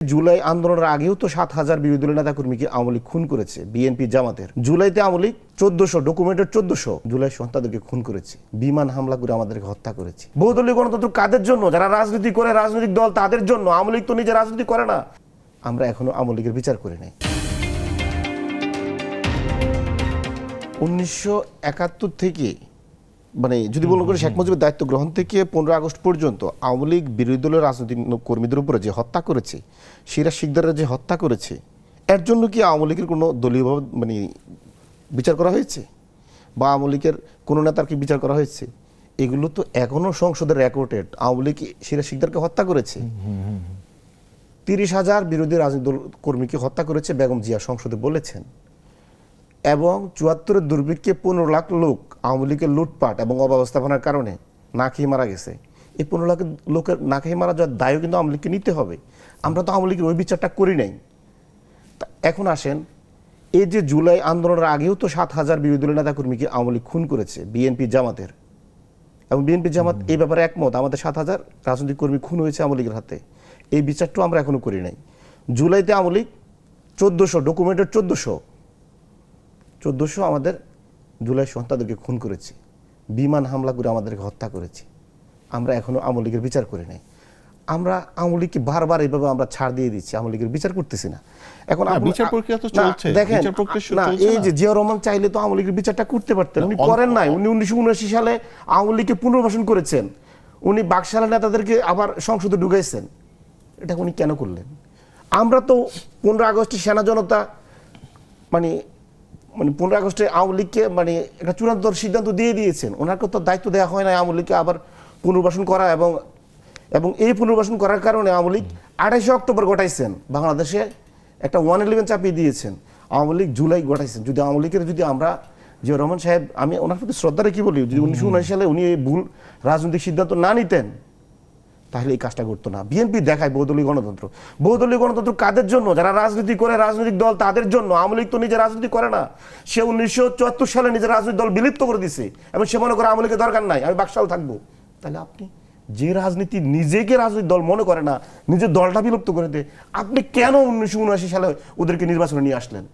জুলাই আন্দোলনের আগেও তো ৭,০০০ বিরোধী দলের নেতাকর্মীকে আওয়ামী লীগ খুন করেছে, বিএনপি জামাতের। জুলাইতে আওয়ামী লীগ ১৪০০ ডকুমেন্টেড ১৪০০ জুলাই সন্তানদেরকে খুন করেছে, বিমান হামলা করে আমাদেরকে হত্যা করেছে। বহুদলীয় গণতন্ত্র কাদের জন্য? যারা রাজনীতি করে, রাজনৈতিক দল তাদের জন্য। আওয়ামী লীগ তো নিজে রাজনীতি করে না। আমরা এখনো আওয়ামী লীগের বিচার করি নাই। ১৯৭১ থেকে মানে যদি বলুন করে শেখ মুজিবের দায়িত্ব গ্রহণ থেকে ১৫ আগস্ট পর্যন্ত আওয়ামী লীগ বিরোধী দলের রাজনৈতিক কর্মীদের উপরে যে হত্যা করেছে, সিরাজ শিকদারের যে হত্যা করেছে, এর জন্য কি আওয়ামী লীগের কোনো দলীয়ভাবে মানে বিচার করা হয়েছে বা আওয়ামী লীগের কোনো নেতার কি বিচার করা হয়েছে? এগুলো তো এখনো সংসদের রেকর্ডেড। আওয়ামী লীগ সিরাজ শিকদারকে হত্যা করেছে, ৩০,০০০ বিরোধী রাজনৈতিক দল কর্মীকে হত্যা করেছে, বেগম জিয়া সংসদে বলেছেন। এবং ৭৪-এর দুর্ভিক্ষে ১৫ লাখ লোক আওয়ামী লীগের লুটপাট এবং অব্যবস্থাপনার কারণে না খেয়ে মারা গেছে। এই ১৫ লাখ লোকের না খেয়ে মারা যাওয়ার দায়ও কিন্তু আওয়ামী লীগকে নিতে হবে। আমরা তো আওয়ামী লীগের ওই বিচারটা করি নাই। এখন আসেন, এই যে জুলাই আন্দোলনের আগেও তো ৭,০০০ বিরোধী দলের নেতাকর্মীকে আওয়ামী লীগ খুন করেছে, বিএনপি জামাতের। এবং বিএনপি জামাত এই ব্যাপারে একমত, আমাদের ৭,০০০ রাজনৈতিক কর্মী খুন হয়েছে আওয়ামী লীগের হাতে। এই বিচারটাও আমরা এখনো করি নাই। জুলাইতে আওয়ামী লীগ ১৪০০ ডকুমেন্টেড ১৪০০ আমাদের জুলাই সন্তানদেরকে খুন করেছে, বিমান হামলা করে আমাদেরকে হত্যা করেছে। আমরা এখনো আওয়ামী লীগের বিচার করি নাই। আমরা আওয়ামী লীগকে বারবার এইভাবে আমরা ছাড় দিয়ে দিচ্ছি, আওয়ামী লীগের বিচার করতেছি না। এখন বিচার প্রক্রিয়া তো চলছে, দেখেন না, এই যে জিয়া রহমান চাইলে তো আওয়ামী লীগের বিচারটা করতে পারতেন, উনি করেন নাই। উনি ১৯৭৯ সালে আওয়ামী লীগকে পুনর্বাসন করেছেন, উনি বাকশালের নেতাদেরকে আবার সংসদে ঢুকাইছেন। এটা উনি কেন করলেন? আমরা তো ১৫ আগস্টে সেনা জনতা মানে ১৫ আগস্টে আওয়ামী লীগকে মানে একটা চূড়ান্ত সিদ্ধান্ত দিয়ে দিয়েছেন। ওনাকে তো দায়িত্ব দেওয়া হয় না আওয়ামী লীগকে আবার পুনর্বাসন করা। এবং এই পুনর্বাসন করার কারণে আওয়ামী লীগ ২৮শে অক্টোবর ঘটাইছেন, বাংলাদেশে একটা 111 চাপিয়ে দিয়েছেন। আওয়ামী লীগ জুলাই ঘটাইছেন। যদি আওয়ামী লীগের যদি আমরা জিয়া রহমান সাহেব, আমি ওনার প্রতি শ্রদ্ধা রেখে বলি, যদি ১৯৭৯ সালে উনি এই ভুল রাজনৈতিক সিদ্ধান্ত না নিতেন তাহলে এই কাজটা করতো না। বিএনপি দেখায় বহুদলীয় গণতন্ত্র। বহুদলীয় গণতন্ত্র কাদের জন্য? যারা রাজনীতি করে, রাজনৈতিক দল তাদের জন্য। আওয়ামী লীগ তো নিজে রাজনীতি করে না। সে ১৯৭৪ সালে নিজের রাজনৈতিক দল বিলুপ্ত করে দিছে এবং সে মনে করে আওয়ামী লীগের দরকার নাই, আমি বাকশাল থাকবো। তাহলে আপনি যে রাজনীতি নিজেকে রাজনৈতিক দল মনে করে না, নিজের দলটা বিলুপ্ত করে দেয়, আপনি কেন ১৯৭৯ সালে ওদেরকে নির্বাচনে নিয়ে আসলেন?